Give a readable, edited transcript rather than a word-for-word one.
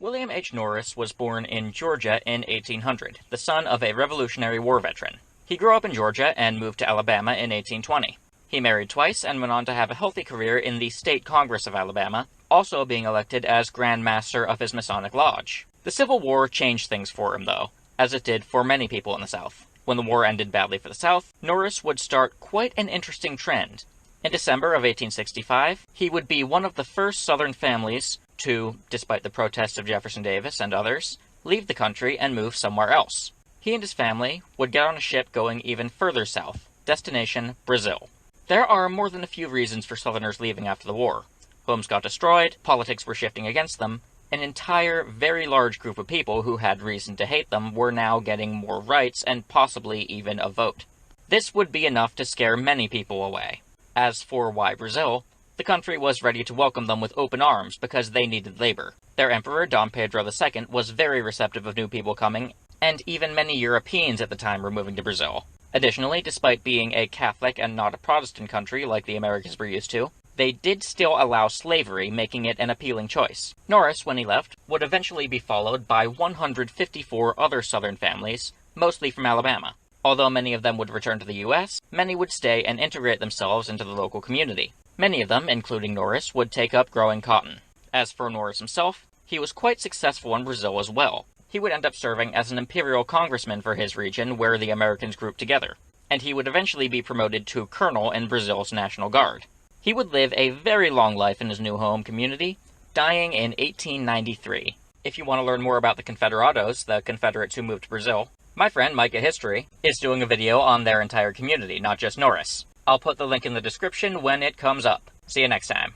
William H. Norris was born in Georgia in 1800, the son of a Revolutionary War veteran. He grew up in Georgia and moved to Alabama in 1820. He married twice and went on to have a healthy career in the State Congress of Alabama, also being elected as Grand Master of his Masonic Lodge. The Civil War changed things for him, though, as it did for many people in the South. When the war ended badly for the South, Norris would start quite an interesting trend. In December of 1865, he would be one of the first Southern families to, despite the protests of Jefferson Davis and others, leave the country and move somewhere else. He and his family would get on a ship going even further south, destination Brazil. There are more than a few reasons for Southerners leaving after the war. Homes got destroyed, politics were shifting against them, an entire, very large group of people who had reason to hate them were now getting more rights and possibly even a vote. This would be enough to scare many people away. As for why Brazil, the country was ready to welcome them with open arms because they needed labor. Their emperor, Dom Pedro II, was very receptive of new people coming, and even many Europeans at the time were moving to Brazil. Additionally, despite being a Catholic and not a Protestant country like the Americans were used to, they did still allow slavery, making it an appealing choice. Norris, when he left, would eventually be followed by 154 other Southern families, mostly from Alabama. Although many of them would return to the U.S., many would stay and integrate themselves into the local community. Many of them, including Norris, would take up growing cotton. As for Norris himself, he was quite successful in Brazil as well. He would end up serving as an imperial congressman for his region where the Americans grouped together, and he would eventually be promoted to colonel in Brazil's National Guard. He would live a very long life in his new home community, dying in 1893. If you want to learn more about the Confederados, the Confederates who moved to Brazil, my friend Micah History is doing a video on their entire community, not just Norris. I'll put the link in the description when it comes up. See you next time.